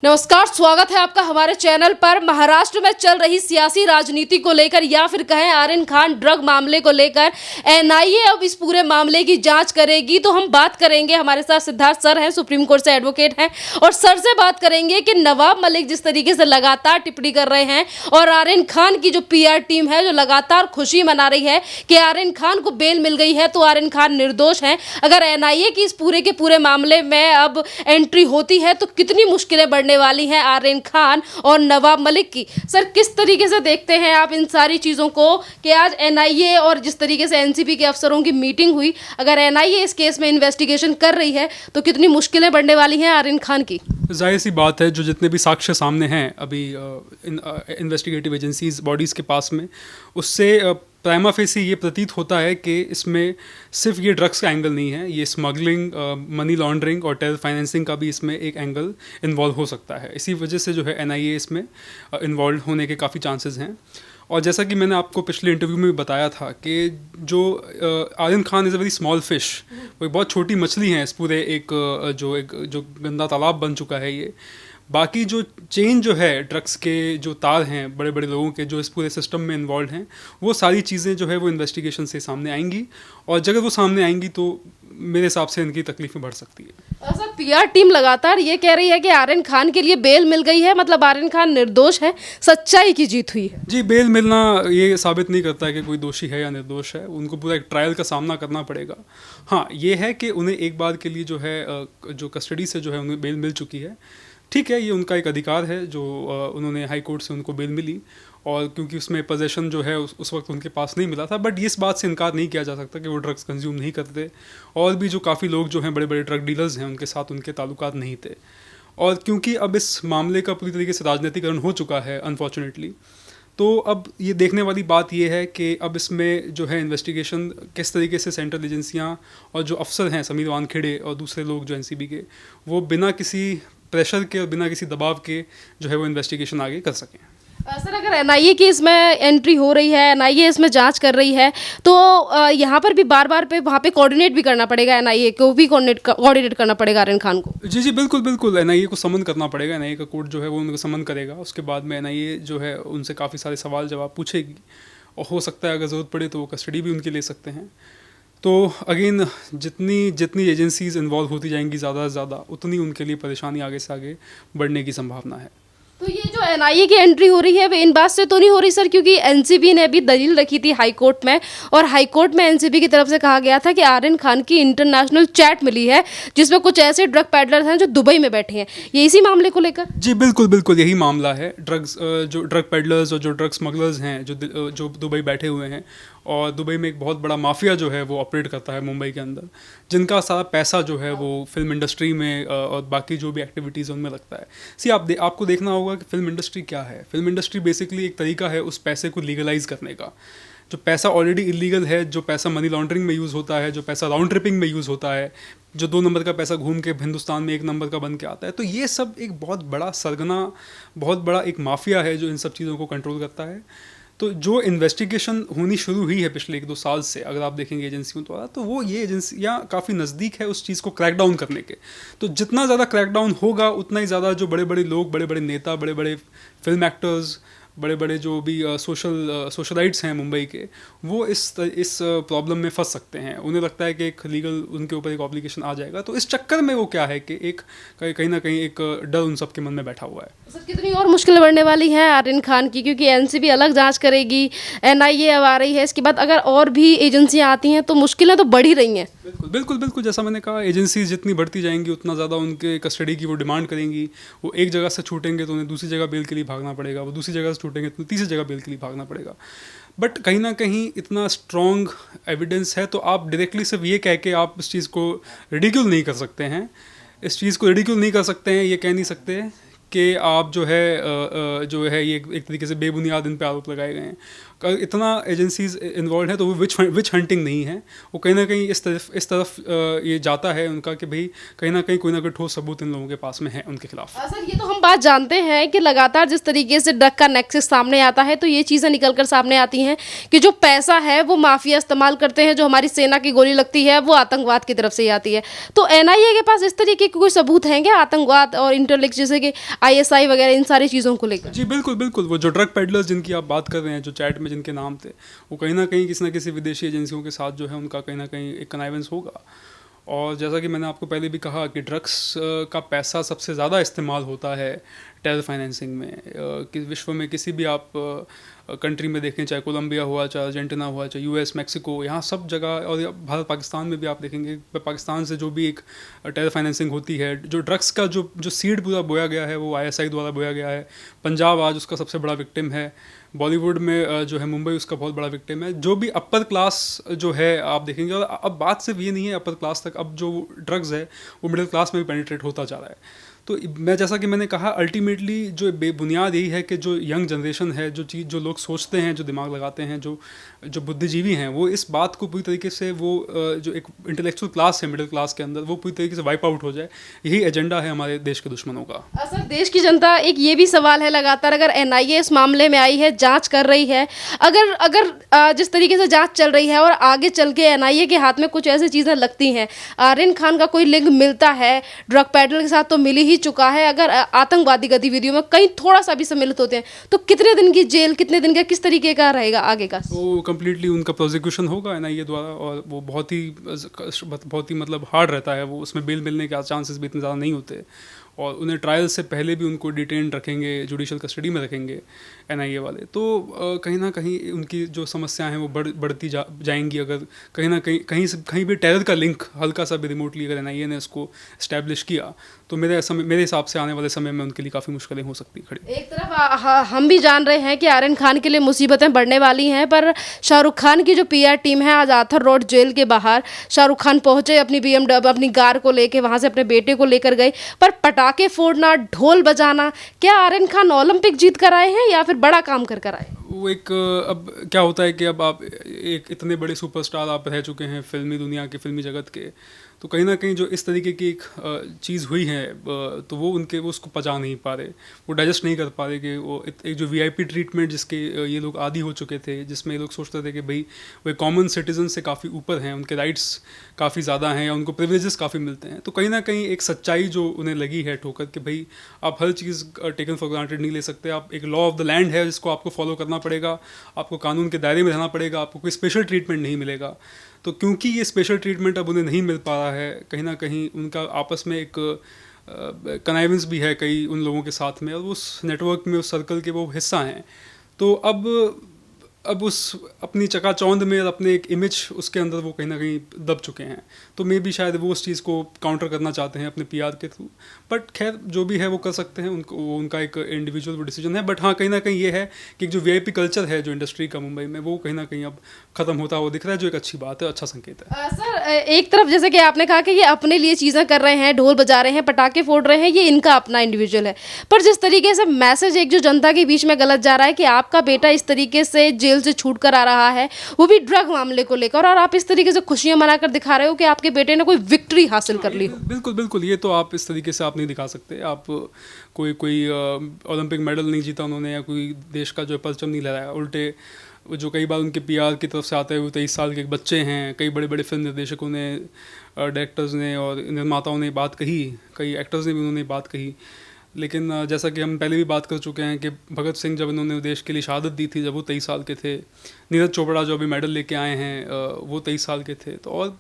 नमस्कार, स्वागत है आपका हमारे चैनल पर। महाराष्ट्र में चल रही सियासी राजनीति को लेकर या फिर कहें आर्यन खान ड्रग मामले को लेकर एनआईए अब इस पूरे मामले की जांच करेगी। तो हम बात करेंगे, हमारे साथ सिद्धार्थ सर हैं, सुप्रीम कोर्ट से एडवोकेट हैं, और सर से बात करेंगे कि नवाब मलिक जिस तरीके से लगातार टिप्पणी कर रहे हैं और आर्यन खान की जो पीआर टीम है जो लगातार खुशी मना रही है कि आर्यन खान को बेल मिल गई है तो आर्यन खान निर्दोष हैं। अगर एनआईए की इस पूरे के पूरे मामले में अब एंट्री होती है तो कितनी मुश्किलें बढ़ने वाली हैं आर्यन खान और नवाब मलिक की। सर, किस तरीके से देखते हैं आप इन सारी चीज़ों को कि आज एनआईए और जिस तरीके से एनसीबी के अफसरों की मीटिंग हुई, अगर एनआईए इस केस में इन्वेस्टिगेशन कर रही है तो कितनी मुश्किलें बढ़ने वाली हैं आर्यन खान की? जाहिर सी बात है, जो जितने भी साक्ष्य सामने हैं अभी इन्वेस्टिगेटिव एजेंसीज बॉडीज़ के पास में, उससे प्राइमा फेसी ये प्रतीत होता है कि इसमें सिर्फ ये ड्रग्स का एंगल नहीं है, ये स्मगलिंग, मनी लॉन्ड्रिंग और टेरर फाइनेंसिंग का भी इसमें एक एंगल इन्वॉल्व हो सकता है। इसी वजह से जो है एनआईए इसमें इन्वॉल्व होने के काफ़ी चांसेस हैं। और जैसा कि मैंने आपको पिछले इंटरव्यू में भी बताया था कि जो Aryan Khan is a very small fish, वो एक बहुत छोटी मछली है इस पूरे जो गंदा तालाब बन चुका है ये। बाकी जो चेन जो है ड्रग्स के जो तार हैं बड़े बड़े लोगों के जो इस पूरे सिस्टम में इन्वॉल्व हैं, वो सारी चीज़ें जो है वो इन्वेस्टिगेशन से सामने आएंगी, और जब वो सामने आएंगी तो मेरे हिसाब से इनकी तकलीफें बढ़ सकती है। सर, पीआर टीम लगातार ये कह रही है कि आर्यन खान के लिए बेल मिल गई है, मतलब आर्यन खान निर्दोष है, सच्चाई की जीत हुई है। जी, बेल मिलना ये साबित नहीं करता है कि कोई दोषी है या निर्दोष है। उनको पूरा एक ट्रायल का सामना करना पड़ेगा। हाँ, ये है कि उन्हें एक बार के लिए जो है जो कस्टडी से जो है उन्हें बेल मिल चुकी है। ठीक है, ये उनका एक अधिकार है जो उन्होंने हाई कोर्ट से उनको बेल मिली, और क्योंकि उसमें पोजेशन जो है उस वक्त उनके पास नहीं मिला था। बट इस बात से इनकार नहीं किया जा सकता कि वो ड्रग्स कंज्यूम नहीं करते, और भी जो काफ़ी लोग जो हैं बड़े बड़े ड्रग डीलर्स हैं उनके साथ उनके ताल्लुकात नहीं थे। और क्योंकि अब इस मामले का पूरी तरीके से राजनीतिकरण हो चुका है अनफॉर्चुनेटली, तो अब ये देखने वाली बात ये है कि अब इसमें जो है इन्वेस्टिगेशन किस तरीके से सेंट्रल एजेंसियाँ और जो अफसर हैं समीर वानखेड़े और दूसरे लोग जो एनसीबी के, वो बिना किसी प्रेशर के और बिना किसी दबाव के जो है वो इन्वेस्टिगेशन आगे कर सकें। सर, अगर एनआईए की इसमें एंट्री हो रही है, एनआईए इसमें जांच कर रही है, तो यहाँ पर भी बार बार पे वहाँ पे कोऑर्डिनेट भी करना पड़ेगा, एनआईए को भी कोऑर्डिनेट करना पड़ेगा आर्यन खान को। जी, बिल्कुल बिल्कुल, एनआईए को समन करना पड़ेगा। एनआईए का कोर्ट जो है वो उनको समन करेगा। उसके बाद में एनआईए जो है उनसे काफ़ी सारे सवाल जवाब पूछेगी, और हो सकता है अगर ज़रूरत पड़े तो वो कस्टडी भी उनकी ले सकते हैं। तो अगेन जितनी एजेंसीज इन्वॉल्व होती जाएंगी ज़्यादा से ज़्यादा, उतनी उनके लिए परेशानी आगे से आगे बढ़ने की संभावना है। तो ये जो एनआईए की एंट्री हो रही है वे इन बात से तो नहीं हो रही सर, क्योंकि एनसीबी ने अभी दलील रखी थी हाई कोर्ट में, और हाई कोर्ट में एनसीबी की तरफ से कहा गया था कि आर्यन खान की इंटरनेशनल चैट मिली है जिसमें कुछ ऐसे ड्रग पैडलर्स हैं जो दुबई में बैठे हैं। ये इसी मामले को लेकर? जी बिल्कुल बिल्कुल, यही मामला है। जो ड्रग पेडलर्स और जो ड्रग स्मगलर्स हैं जो दुबई बैठे हुए हैं, और दुबई में एक बहुत बड़ा माफिया जो है वो ऑपरेट करता है मुंबई के अंदर, जिनका सारा पैसा जो है वो फिल्म इंडस्ट्री में और बाकी जो भी एक्टिविटीज़ उनमें लगता है। आपको देखना होगा कि फिल्म इंडस्ट्री क्या है। फिल्म इंडस्ट्री बेसिकली एक तरीका है उस पैसे को लीगलाइज करने का। जो पैसा ऑलरेडी इलीगल है, जो पैसा मनी लॉन्ड्रिंग में यूज़ होता है, जो पैसा राउंड ट्रिपिंग में यूज़ होता है, जो 2 नंबर का पैसा घूम के हिंदुस्तान में 1 नंबर का बन के आता है, तो ये सब एक बहुत बड़ा सरगना, बहुत बड़ा एक माफिया है जो इन सब चीज़ों को कंट्रोल करता है। तो जो इन्वेस्टिगेशन होनी शुरू हुई है पिछले 1-2 साल से, अगर आप देखेंगे एजेंसियों द्वारा, तो वो ये एजेंसियाँ काफ़ी नज़दीक है उस चीज़ को क्रैक डाउन करने के। तो जितना ज़्यादा क्रैक डाउन होगा उतना ही ज़्यादा जो बड़े बड़े लोग, बड़े बड़े नेता, बड़े बड़े फिल्म एक्टर्स, बड़े बड़े जो भी सोशलाइट्स हैं मुंबई के, वो इस प्रॉब्लम में फंस सकते हैं। उन्हें लगता है कि एक लीगल उनके ऊपर एक ऑब्लिगेशन आ जाएगा, तो इस चक्कर में वो क्या है कि एक कहीं ना कहीं एक डर उन सब के मन में बैठा हुआ है। सर, कितनी और मुश्किल बढ़ने वाली है आर्यन खान की, क्योंकि एनसीबी अलग जांच करेगी, एनआईए अब आ रही है, इसके बाद अगर और भी एजेंसियां आती हैं तो मुश्किलें तो बढ़ ही रही हैं। बिल्कुल बिल्कुल बिल्कुल, जैसा मैंने कहा, एजेंसीज जितनी बढ़ती जाएंगी उतना ज़्यादा उनके कस्टडी की वो डिमांड करेंगी। वो एक जगह से छूटेंगे तो उन्हें दूसरी जगह बेल के लिए भागना पड़ेगा, वो दूसरी जगह से छूटेंगे तो तीसरी जगह बेल के लिए भागना पड़ेगा। बट कहीं ना कहीं इतना स्ट्रॉन्ग एविडेंस है, तो आप डायरेक्टली सिर्फ ये कह के आप इस चीज़ को रिडिक्यूल नहीं कर सकते हैं। इस चीज़ को रिडिक्यूल नहीं कर सकते हैं, ये कह नहीं सकते कि आप जो है ये एक तरीके से बेबुनियाद इन पे आरोप लगाए गए हैं। इतना एजेंसीज इन्वॉल्व हैं, तो वो विच हंटिंग नहीं है, वो कहीं ना कहीं इस तरफ ये जाता है उनका कि भाई कहीं ना कोई ठोस सबूत इन लोगों के पास में है उनके खिलाफ। सर ये तो हम बात जानते हैं कि लगातार जिस तरीके से ड्रग का नेक्सस सामने आता है, तो ये चीज़ें निकल कर सामने आती हैं कि जो पैसा है वो माफिया इस्तेमाल करते हैं, जो हमारी सेना की गोली लगती है वो आतंकवाद की तरफ से ही आती है। तो एनआईए के पास इस तरीके के कोई सबूत हैं क्या आतंकवाद और इंटरलिंक, जैसे कि आईएसआई वगैरह, इन सारी चीज़ों को लेकर? जी बिल्कुल बिल्कुल, वो जो ड्रग पेडलर्स जिनकी आप बात कर रहे हैं, जो चैट में जिनके नाम थे, वो कहीं ना कहीं किसी न किसी विदेशी एजेंसियों के साथ जो है उनका कहीं ना कहीं एक कनाइवेंस होगा। और जैसा कि मैंने आपको पहले भी कहा कि ड्रग्स का पैसा सबसे ज़्यादा इस्तेमाल होता है टेरर फाइनेंसिंग में। कि विश्व में किसी भी आप कंट्री में देखें, चाहे कोलंबिया हुआ, चाहे अर्जेंटीना हुआ, चाहे यूएस, मैक्सिको, यहाँ सब जगह, और भारत पाकिस्तान में भी आप देखेंगे, पाकिस्तान से जो भी एक टेरर फाइनेंसिंग होती है, जो ड्रग्स का जो सीड पूरा बोया गया है वो आईएसआई द्वारा बोया गया है। पंजाब आज उसका सबसे बड़ा विक्टिम है, बॉलीवुड में जो है मुंबई उसका बहुत बड़ा विक्टिम है। जो भी अपर क्लास जो है आप देखेंगे, और अब बात सिर्फ ये नहीं है अपर क्लास तक, अब जो ड्रग्स है वो मिडिल क्लास में भी पेनिट्रेट होता जा रहा है। तो मैं जैसा कि मैंने कहा, अल्टीमेटली जो बेबुनियाद यही है कि जो यंग जनरेशन है, जो लोग सोचते हैं, जो दिमाग लगाते हैं, जो बुद्धिजीवी हैं, वो इस बात को पूरी तरीके से, वो जो एक इंटेलेक्चुअल क्लास है मिडिल क्लास के अंदर, वो पूरी तरीके से वाइप आउट हो जाए। यही एजेंडा है हमारे देश के दुश्मनों का। सर देश की जनता, एक ये भी सवाल है लगातार, अगर एनआईए इस मामले में आई है, जांच कर रही है, अगर जिस तरीके से जांच चल रही है और आगे चल के एनआईए के हाथ में कुछ ऐसी चीज़ें लगती हैं, आर्यन खान का कोई लिंक मिलता है ड्रग पैडलर के साथ, तो मिल ही चुका है, अगर आतंकवादी गतिविधियों में कहीं थोड़ा सा भी सम्मिलित होते हैं, तो कितने दिन की जेल, कितने दिन का, किस तरीके का रहेगा आगे का? वो कम्प्लीटली उनका प्रोसिक्यूशन होगा एनआईए द्वारा, और वो बहुत ही मतलब हार्ड रहता है। वो उसमें बेल मिलने के चांसेस भी इतने ज़्यादा नहीं होते, और उन्हें ट्रायल से पहले भी उनको डिटेन रखेंगे, जुडिशल कस्टडी में रखेंगे एनआईए वाले। तो कहीं ना कहीं उनकी जो समस्याएं हैं वो बढ़ती जाएंगी, अगर कहीं भी टेरर का लिंक हल्का सा भी रिमोटली अगर एनआईए ने उसको इस्टेब्लिश किया, तो मेरे हिसाब से आने वाले समय में उनके लिए काफ़ी मुश्किलें हो सकती हैं खड़ी। एक तरफ हम भी जान रहे हैं कि आर्यन खान के लिए मुसीबतें बढ़ने वाली हैं, पर शाहरुख खान की जो पीआर टीम है, आज आर्थर रोड जेल के बाहर शाहरुख खान पहुंचे, अपनी BMW अपनी कार को लेके, वहां से अपने बेटे को लेकर गए, पर पटाखे फोड़ना, ढोल बजाना, क्या आर्यन खान ओलंपिक जीत कर आए हैं या फिर बड़ा काम कर आए? वो एक अब क्या होता है कि अब आप एक इतने बड़े सुपरस्टार आप रह चुके हैं फिल्मी दुनिया के, फिल्मी जगत के, तो कहीं ना कहीं जो इस तरीके की एक चीज़ हुई है, तो वो उसको पचा नहीं पा रहे, वो डाइजेस्ट नहीं कर पा रहे कि वो एक जो वीआईपी ट्रीटमेंट जिसके ये लोग आदी हो चुके थे, जिसमें ये लोग सोचते थे कि भाई वो कॉमन सिटीजन से काफ़ी ऊपर हैं, उनके राइट्स काफ़ी ज़्यादा हैं या उनको प्रिविलेजेस काफ़ी मिलते हैं, तो कहीं ना कहीं एक सच्चाई जो उन्हें लगी है ठोकर कि भाई आप हर चीज़ टेकन फॉर ग्रांटेड नहीं ले सकते, आप एक लॉ ऑफ द लैंड है जिसको आपको फॉलो करना पड़ेगा, आपको कानून के दायरे में रहना पड़ेगा, आपको कोई स्पेशल ट्रीटमेंट नहीं मिलेगा। तो क्योंकि ये स्पेशल ट्रीटमेंट अब उन्हें नहीं मिल पा रहा है, कहीं ना कहीं उनका आपस में एक कनाइवेंस भी है कई उन लोगों के साथ में, और उस नेटवर्क में, उस सर्कल के वो हिस्सा हैं। तो अब उस अपनी चकाचौंध में और अपने एक इमेज उसके अंदर वो कहीं ना कहीं दब चुके हैं, तो मे भी शायद वो उस चीज़ को काउंटर करना चाहते हैं अपने पीआर के थ्रू। बट खैर जो भी है वो कर सकते हैं, उनका एक इंडिविजुअल वो डिसीजन है। बट हाँ, कहीं ना कहीं ये है कि जो वीआईपी कल्चर है जो इंडस्ट्री का मुंबई में, वो कहीं ना कहीं अब ख़त्म होता हुआ दिख रहा है, जो एक अच्छी बात है, अच्छा संकेत है। सर एक तरफ जैसे कि आपने कहा कि ये अपने लिए चीज़ें कर रहे हैं, ढोल बजा रहे हैं, पटाखे फोड़ रहे हैं, ये इनका अपना इंडिविजुअल है, पर जिस तरीके से मैसेज एक जो जनता के बीच में गलत जा रहा है कि आपका बेटा इस तरीके से जेल से छूट कर आ रहा है, वो भी ड्रग मामले को लेकर, और आप इस तरीके से खुशियां मनाकर दिखा रहे हो कि आपके बेटे ने कोई विक्ट्री हासिल कर ली हो। बिल्कुल बिल्कुल, ये तो आप इस तरीके से आप नहीं दिखा सकते। आप कोई ओलंपिक मेडल नहीं जीता उन्होंने, या कोई देश का जो परचम नहीं लहराया, उल्टे जो कई बार उनके पीआर की तरफ से आते हुए 23 साल के बच्चे हैं, कई बड़े बड़े फिल्म निर्देशकों ने, डायरेक्टर्स ने और निर्माताओं ने बात कही, कई एक्टर्स ने भी उन्होंने बात कही। लेकिन जैसा कि हम पहले भी बात कर चुके हैं कि भगत सिंह जब इन्होंने देश के लिए शहादत दी थी जब वो 23 साल के थे, नीरज चोपड़ा जो अभी मेडल लेके आए हैं वो 23 साल के थे, तो और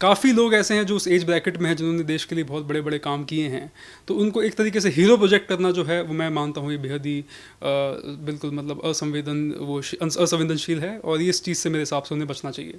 काफ़ी लोग ऐसे हैं जो उस एज ब्रैकेट में हैं जिन्होंने देश के लिए बहुत बड़े बड़े काम किए हैं। तो उनको एक तरीके से हीरो प्रोजेक्ट करना जो है वो मैं मानता हूँ ये बेहद ही बिल्कुल मतलब असंवेदनशील है, और ये इस चीज़ से मेरे हिसाब से उन्हें बचना चाहिए।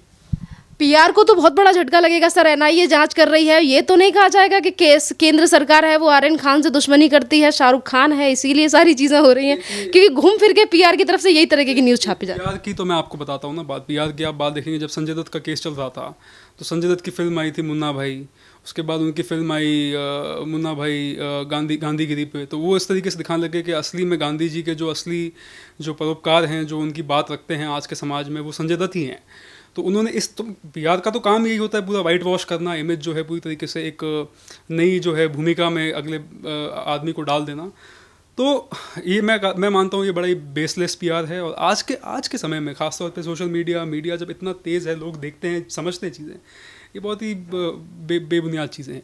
पीआर को तो बहुत बड़ा झटका लगेगा सर, एनआईए जांच कर रही है, ये तो नहीं कहा जाएगा कि केंद्र सरकार है वो आर्यन खान से दुश्मनी करती है, शाहरुख खान है इसीलिए सारी चीज़ें हो रही हैं, क्योंकि घूम फिर के पीआर की तरफ से यही तरह की न्यूज़ छापी जाती है। पीआर की तो मैं आपको बताता हूँ ना बात, पीआर की आप बात देखेंगे, जब संजय दत्त का केस चल रहा था तो संजय दत्त की फिल्म आई थी मुन्ना भाई, उसके बाद उनकी फिल्म आई मुन्ना भाई गांधीगिरी पे, तो वो इस तरीके से दिखाने लगे कि असली में गांधी जी के जो असली जो परोपकार हैं, जो उनकी बात रखते हैं आज के समाज में, वो संजय दत्त ही हैं। तो उन्होंने पीआर का तो काम यही होता है, पूरा वाइट वॉश करना, इमेज जो है पूरी तरीके से एक नई जो है भूमिका में अगले आदमी को डाल देना। तो ये मैं मानता हूँ ये बड़ा ही बेसलेस पीआर है। और आज के समय में खासतौर पे सोशल मीडिया जब इतना तेज़ है, लोग देखते हैं, समझते हैं चीज़ें, ये बहुत ही बेबुनियाद चीज़ें हैं।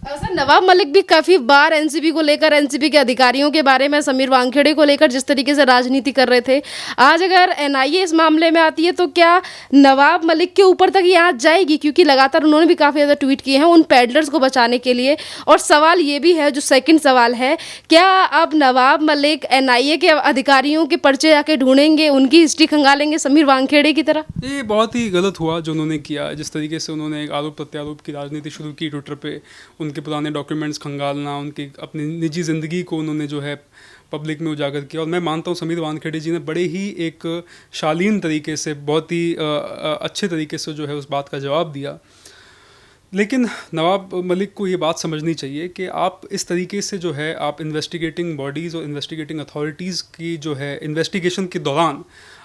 सर, नवाब मलिक भी काफ़ी बार एनसीबी को लेकर, एनसीबी के अधिकारियों के बारे में, समीर वानखेड़े को लेकर जिस तरीके से राजनीति कर रहे थे, आज अगर एनआईए इस मामले में आती है तो क्या नवाब मलिक के ऊपर तक ये आँच जाएगी? क्योंकि लगातार उन्होंने भी काफ़ी ज़्यादा ट्वीट किए हैं उन पैडलर्स को बचाने के लिए। और सवाल ये भी है, जो सेकंड सवाल है, क्या अब नवाब मलिक एनआईए के अधिकारियों के पर्चे जाके ढूंढेंगे, उनकी हिस्ट्री खंगालेंगे समीर वानखेड़े की तरह? ये बहुत ही गलत हुआ जो उन्होंने किया, जिस तरीके से उन्होंने एक आरोप प्रत्यारोप की राजनीति शुरू की ट्विटर पे, उनके पुराने डॉक्यूमेंट्स खंगालना, उनकी अपनी निजी ज़िंदगी को उन्होंने जो है पब्लिक में उजागर किया। और मैं मानता हूँ समीर वानखेड़े जी ने बड़े ही एक शालीन तरीके से, बहुत ही अच्छे तरीके से जो है उस बात का जवाब दिया। लेकिन नवाब मलिक को ये बात समझनी चाहिए कि आप इस तरीके से जो है, आप इन्वेस्टिगेटिंग बॉडीज़ और इन्वेस्टिगेटिंग अथॉरिटीज़ की जो है इन्वेस्टिगेशन के दौरान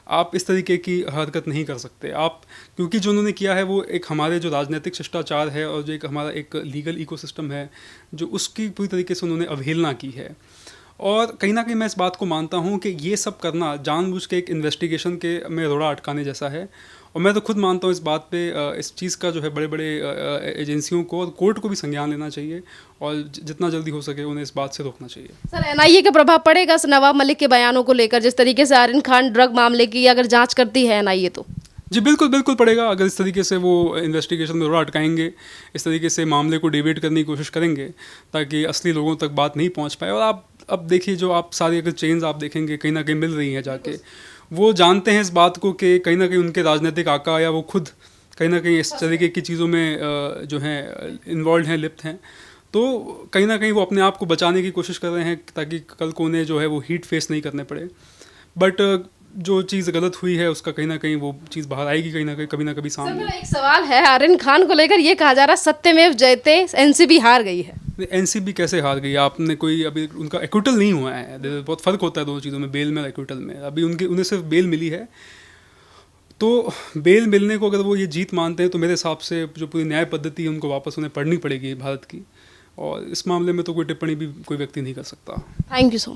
आप इस तरीके की हरकत नहीं कर सकते आप, क्योंकि जो उन्होंने किया है वो एक हमारे जो राजनीतिक शिष्टाचार है और जो एक हमारा एक लीगल इकोसिस्टम है, जो उसकी पूरी तरीके से उन्होंने अवहेलना की है। और कहीं ना कहीं मैं इस बात को मानता हूँ कि ये सब करना जानबूझ के एक इन्वेस्टिगेशन के में रोड़ा अटकाने जैसा है। और मैं तो खुद मानता हूँ इस बात पे, इस चीज़ का जो है बड़े बड़े एजेंसियों को और कोर्ट को भी संज्ञान लेना चाहिए और जितना जल्दी हो सके उन्हें इस बात से रोकना चाहिए। सर, एनआईए का प्रभाव पड़ेगा नवाब मलिक के बयानों को लेकर, जिस तरीके से आरिन खान ड्रग मामले की अगर जांच करती है एनआईए तो? जी बिल्कुल पड़ेगा। अगर इस तरीके से वो इन्वेस्टिगेशन में रोड़ा अटकाएंगे, इस तरीके से मामले को डिबेट करने की कोशिश करेंगे ताकि असली लोगों तक बात नहीं पहुंच पाए। और आप अब देखिए, जो आप सारी अगर चेन्स आप देखेंगे कहीं ना कहीं मिल रही हैं जाके, वो जानते हैं इस बात को कि कहीं ना कहीं उनके राजनीतिक आका या वो खुद कहीं ना कहीं इस तरीके की चीज़ों में जो हैं इन्वॉल्व हैं, लिप्त हैं। तो कहीं ना कहीं वो अपने आप को बचाने की कोशिश कर रहे हैं ताकि कल को उन्हें जो है वो हीट फेस नहीं करने पड़े। बट जो चीज़ गलत हुई है उसका कहीं ना कहीं वो चीज़ बाहर आएगी कहीं ना कभी सामने। सर, मेरा एक सवाल है, आरिन खान को लेकर ये कहा जा रहा है सत्यमेव जयते, एनसीबी हार गई है। एनसीबी कैसे हार गई? आपने कोई अभी उनका एक्विटल नहीं हुआ है, बहुत फ़र्क होता है दोनों चीज़ों में, बेल में और एक्विटल में। अभी उन्हें सिर्फ बेल मिली है। तो बेल मिलने को अगर वो ये जीत मानते हैं तो मेरे हिसाब से जो पूरी न्याय पद्धति है उनको वापस उन्हें पढ़नी पड़ेगी भारत की। और इस मामले में तो कोई टिप्पणी भी कोई व्यक्ति नहीं कर सकता। Thank you so much.